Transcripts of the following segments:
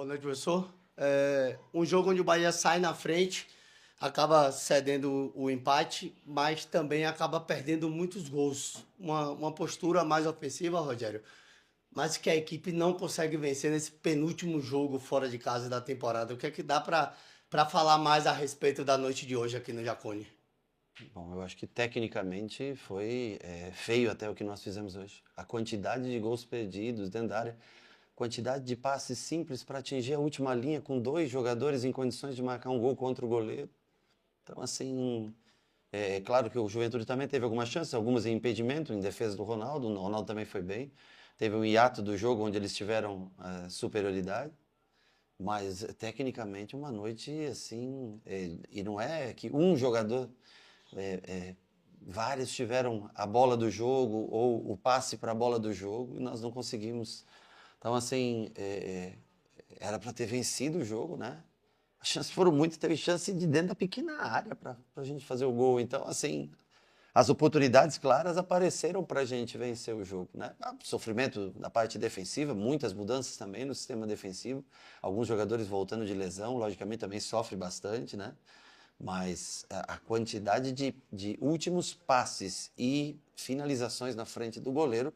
Boa noite, professor. Um jogo onde o Bahia sai na frente, acaba cedendo o empate, mas também acaba perdendo muitos gols. Uma postura mais ofensiva, Rogério, mas que a equipe não consegue vencer nesse penúltimo jogo fora de casa da temporada. O que é que dá para falar mais a respeito da noite de hoje aqui no Jacone? Bom, eu acho que tecnicamente foi feio até o que nós fizemos hoje. A quantidade de gols perdidos dentro da área, quantidade de passes simples para atingir a última linha com dois jogadores em condições de marcar um gol contra o goleiro. Então, assim, é claro que o Juventude também teve algumas chances, algumas em impedimento, em defesa do Ronaldo. O Ronaldo também foi bem. Teve um hiato do jogo onde eles tiveram superioridade. Mas tecnicamente uma noite assim, e não é que um jogador é, é, vários tiveram a bola do jogo ou o passe para a bola do jogo e nós não conseguimos. Então, assim, era para ter vencido o jogo, né? As chances foram muitas, teve chance de dentro da pequena área para a gente fazer o gol. Então, assim, as oportunidades claras apareceram para a gente vencer o jogo, né? Sofrimento na parte defensiva, muitas mudanças também no sistema defensivo. Alguns jogadores voltando de lesão, logicamente também sofre bastante, né? Mas a quantidade de últimos passes e finalizações na frente do goleiro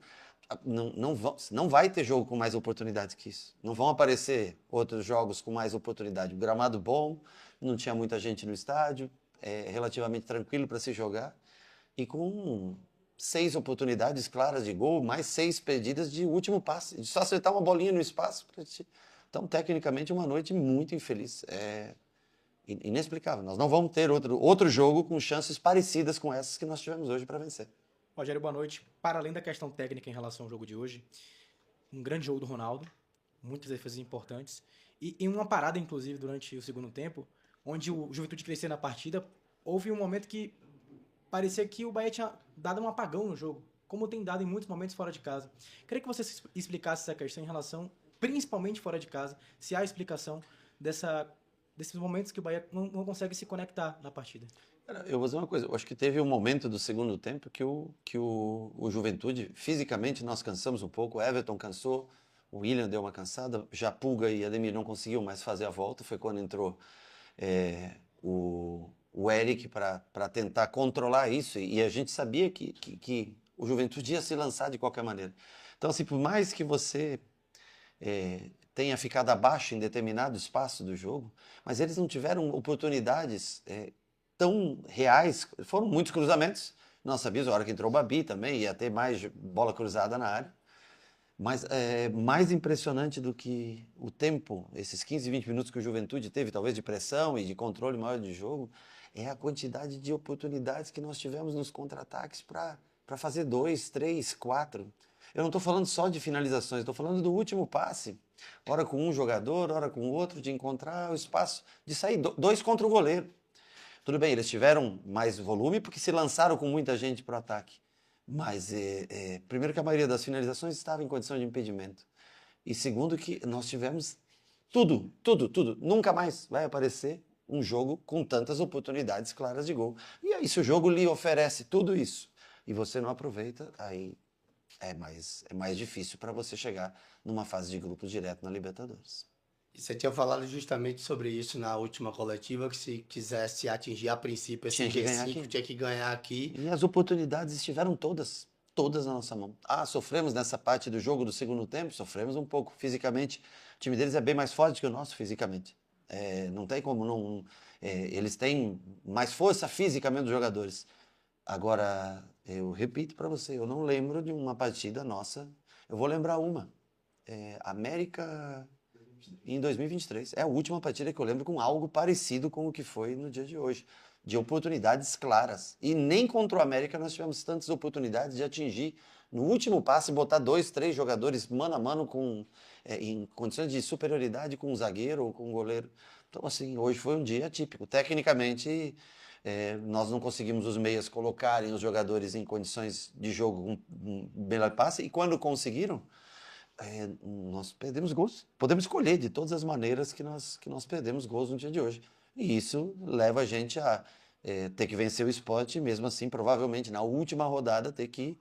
não vai ter jogo com mais oportunidades que isso. Não vão aparecer outros jogos com mais oportunidade. O gramado bom, não tinha muita gente no estádio, relativamente tranquilo para se jogar. E com 6 oportunidades claras de gol, mais 6 perdidas de último passe. De só acertar uma bolinha no espaço. Então, tecnicamente, uma noite muito infeliz. Inexplicável. Nós não vamos ter outro jogo com chances parecidas com essas que nós tivemos hoje para vencer. Rogério, boa noite. Para além da questão técnica em relação ao jogo de hoje, um grande jogo do Ronaldo, muitas defesas importantes, e uma parada, inclusive, durante o segundo tempo, onde o Juventude crescia na partida, houve um momento que parecia que o Bahia tinha dado um apagão no jogo, como tem dado em muitos momentos fora de casa. Queria que você explicasse essa questão em relação, principalmente fora de casa, se há explicação desses momentos que o Bahia não consegue se conectar na partida. Eu vou dizer uma coisa, eu acho que teve um momento do segundo tempo que o Juventude, fisicamente nós cansamos um pouco, o Everton cansou, o William deu uma cansada, já Pulga e Ademir não conseguiam mais fazer a volta, foi quando entrou o Eric para tentar controlar isso, e a gente sabia que o Juventude ia se lançar de qualquer maneira. Então, assim, por mais que você tenha ficado abaixo em determinado espaço do jogo, mas eles não tiveram oportunidades tão reais. Foram muitos cruzamentos. Nós sabíamos, a hora que entrou o Babi também, ia ter mais bola cruzada na área. Mas mais impressionante do que o tempo, esses 15, 20 minutos que o Juventude teve, talvez de pressão e de controle maior de jogo, é a quantidade de oportunidades que nós tivemos nos contra-ataques para fazer 2, 3, 4. Eu não estou falando só de finalizações, estou falando do último passe. Ora com um jogador, ora com outro, de encontrar o espaço, de sair dois contra o goleiro. Tudo bem, eles tiveram mais volume porque se lançaram com muita gente para o ataque. Mas, primeiro, que a maioria das finalizações estava em condição de impedimento. E segundo, que nós tivemos tudo, tudo, tudo. Nunca mais vai aparecer um jogo com tantas oportunidades claras de gol. E aí, se o jogo lhe oferece tudo isso e você não aproveita, aí é mais difícil para você chegar numa fase de grupos direto na Libertadores. E você tinha falado justamente sobre isso na última coletiva, que se quisesse atingir a princípio esse Tinha que ganhar G5, aqui. tinha que ganhar aqui. E as oportunidades estiveram todas, todas na nossa mão. Sofremos nessa parte do jogo do segundo tempo, sofremos um pouco fisicamente. O time deles é bem mais forte que o nosso fisicamente. Não tem como não. Eles têm mais força fisicamente dos jogadores. Agora, eu repito para você, eu não lembro de uma partida nossa. Eu vou lembrar uma. América em 2023. É a última partida que eu lembro com algo parecido com o que foi no dia de hoje, de oportunidades claras. E nem contra o América nós tivemos tantas oportunidades de atingir no último passe, botar 2, 3 jogadores mano a mano em condições de superioridade com um zagueiro ou com um goleiro. Então, assim, hoje foi um dia típico. Tecnicamente, nós não conseguimos os meias colocarem os jogadores em condições de jogo com um melhor passe, e quando conseguiram, nós perdemos gols. Podemos escolher de todas as maneiras que nós perdemos gols no dia de hoje. E isso leva a gente a ter que vencer o Sport e mesmo assim, provavelmente, na última rodada, ter que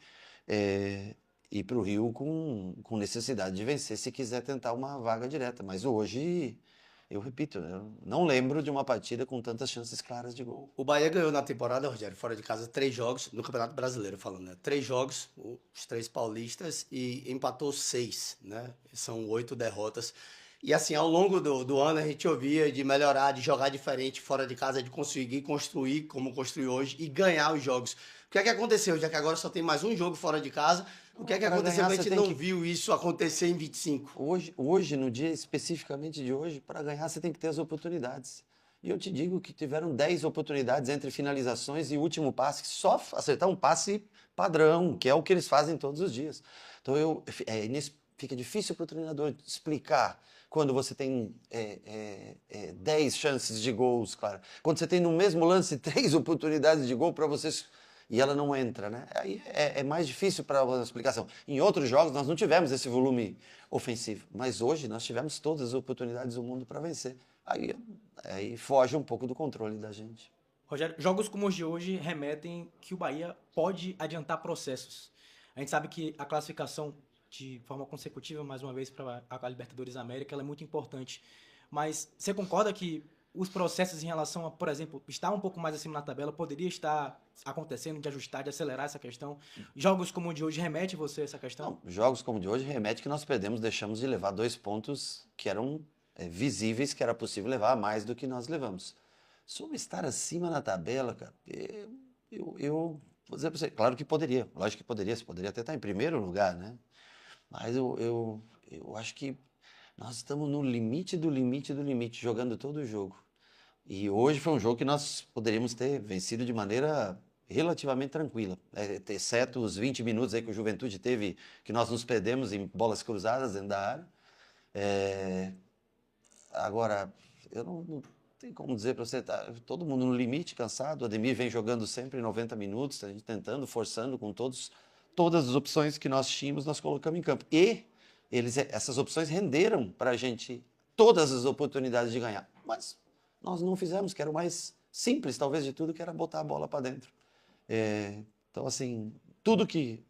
ir para o Rio com necessidade de vencer se quiser tentar uma vaga direta. Mas hoje, eu repito, eu não lembro de uma partida com tantas chances claras de gol. O Bahia ganhou na temporada, Rogério, fora de casa, 3 jogos, no Campeonato Brasileiro falando, né? 3 jogos, os 3 paulistas, e empatou 6, né? São 8 derrotas. E assim, ao longo do ano a gente ouvia de melhorar, de jogar diferente fora de casa, de conseguir construir como construiu hoje e ganhar os jogos. O que é que aconteceu? Já que agora só tem mais um jogo fora de casa, o que é que Pra aconteceu ganhar, que a você gente tem não que- viu isso acontecer em 25? Hoje, no dia especificamente de hoje, para ganhar você tem que ter as oportunidades. E eu te digo que tiveram 10 oportunidades entre finalizações e último passe, só acertar um passe padrão, que é o que eles fazem todos os dias. Então fica difícil para o treinador explicar quando você tem 10 chances de gols, claro. Quando você tem no mesmo lance 3 oportunidades de gol para vocês e ela não entra, né? Aí é mais difícil para a explicação. Em outros jogos nós não tivemos esse volume ofensivo, mas hoje nós tivemos todas as oportunidades do mundo para vencer. Aí foge um pouco do controle da gente. Rogério, jogos como os de hoje remetem que o Bahia pode adiantar processos. A gente sabe que a classificação de forma consecutiva, mais uma vez, para a Libertadores da América, ela é muito importante. Mas você concorda que os processos em relação a, por exemplo, estar um pouco mais acima na tabela, poderia estar acontecendo, de ajustar, de acelerar essa questão? Jogos como o de hoje remete você a essa questão? Não, jogos como o de hoje remete que nós perdemos, deixamos de levar 2 pontos que eram visíveis, que era possível levar mais do que nós levamos. Sobre estar acima na tabela, cara, eu vou dizer para você, claro que poderia, lógico que poderia, você poderia até estar em primeiro lugar, né? Mas eu acho que nós estamos no limite do limite do limite, jogando todo o jogo. E hoje foi um jogo que nós poderíamos ter vencido de maneira relativamente tranquila, exceto os 20 minutos aí que o Juventude teve, que nós nos perdemos em bolas cruzadas dentro da área. Agora, eu não tenho como dizer para você, tá, todo mundo no limite, cansado, o Ademir vem jogando sempre 90 minutos, a gente tentando, forçando com todas as opções que nós tínhamos, nós colocamos em campo. E essas opções renderam para a gente todas as oportunidades de ganhar. Mas nós não fizemos, que era o mais simples, talvez, de tudo, que era botar a bola para dentro. Então, assim, tudo que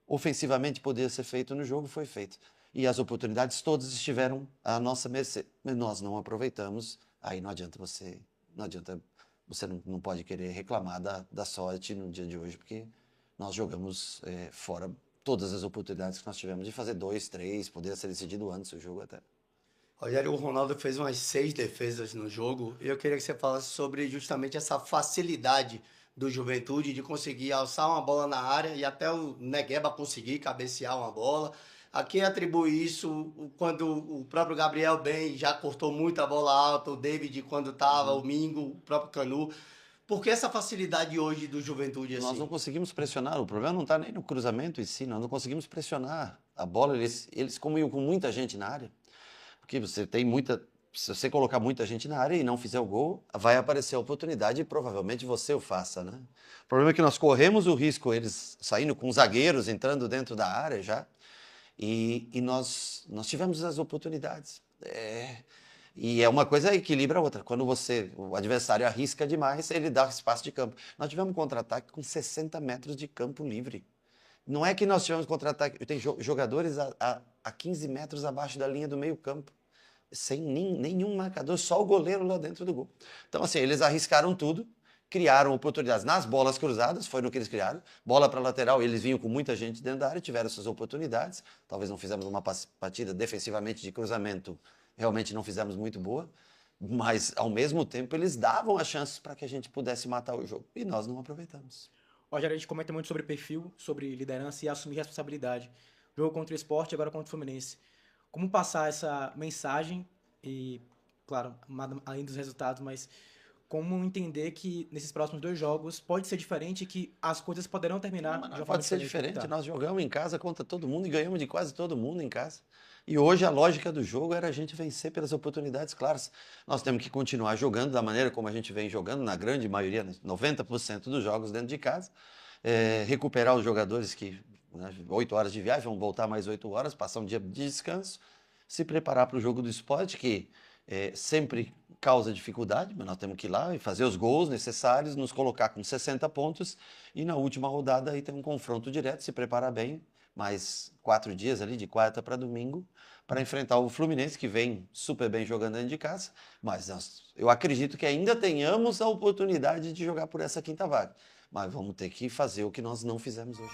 ofensivamente podia ser feito no jogo foi feito. E as oportunidades todas estiveram à nossa mercê. Mas nós não aproveitamos, aí não adianta você não pode querer reclamar da sorte no dia de hoje, porque nós jogamos fora todas as oportunidades que nós tivemos de fazer 2, 3, poderia ser decidido antes o jogo até. Rogério, o Ronaldo fez umas 6 defesas no jogo e eu queria que você falasse sobre justamente essa facilidade do Juventude de conseguir alçar uma bola na área e até o Negueba conseguir cabecear uma bola. A quem atribui isso quando o próprio Gabriel bem já cortou muita bola alta, o David quando estava, o Mingo, o próprio Canu. Por que essa facilidade hoje do Juventude assim? Nós não conseguimos pressionar, o problema não está nem no cruzamento em si, nós não conseguimos pressionar a bola, eles como iam com muita gente na área, porque se você colocar muita gente na área e não fizer o gol, vai aparecer a oportunidade e provavelmente você o faça, né? O problema é que nós corremos o risco, eles saindo com zagueiros, entrando dentro da área já, e nós tivemos as oportunidades. E é uma coisa equilibra a outra. Quando o adversário arrisca demais, ele dá espaço de campo. Nós tivemos um contra-ataque com 60 metros de campo livre. Não é que nós tivemos contra-ataque, tem jogadores a 15 metros abaixo da linha do meio campo, sem nenhum marcador, só o goleiro lá dentro do gol. Então, assim, eles arriscaram tudo, criaram oportunidades nas bolas cruzadas, foi no que eles criaram. Bola para lateral, eles vinham com muita gente dentro da área, tiveram essas oportunidades. Talvez não fizemos uma partida defensivamente de cruzamento, realmente não fizemos muito boa, mas ao mesmo tempo eles davam as chances para que a gente pudesse matar o jogo e nós não aproveitamos. Rogério, a gente comenta muito sobre perfil, sobre liderança e assumir responsabilidade. Jogo contra o Sport, agora contra o Fluminense. Como passar essa mensagem e, claro, além dos resultados, mas como entender que nesses próximos 2 jogos pode ser diferente e que as coisas poderão terminar de uma forma Pode ser diferente, Tá. nós jogamos em casa contra todo mundo e ganhamos de quase todo mundo em casa. E hoje a lógica do jogo era a gente vencer pelas oportunidades claras. Nós temos que continuar jogando da maneira como a gente vem jogando, na grande maioria, 90% dos jogos dentro de casa. Recuperar os jogadores que, 8 horas de viagem, vão voltar mais 8 horas, passar um dia de descanso, se preparar para o jogo do Sport, que sempre causa dificuldade, mas nós temos que ir lá e fazer os gols necessários, nos colocar com 60 pontos e na última rodada aí tem um confronto direto, se preparar bem, mais 4 dias ali, de quarta para domingo, para enfrentar o Fluminense, que vem super bem jogando dentro de casa, mas eu acredito que ainda tenhamos a oportunidade de jogar por essa quinta vaga, mas vamos ter que fazer o que nós não fizemos hoje.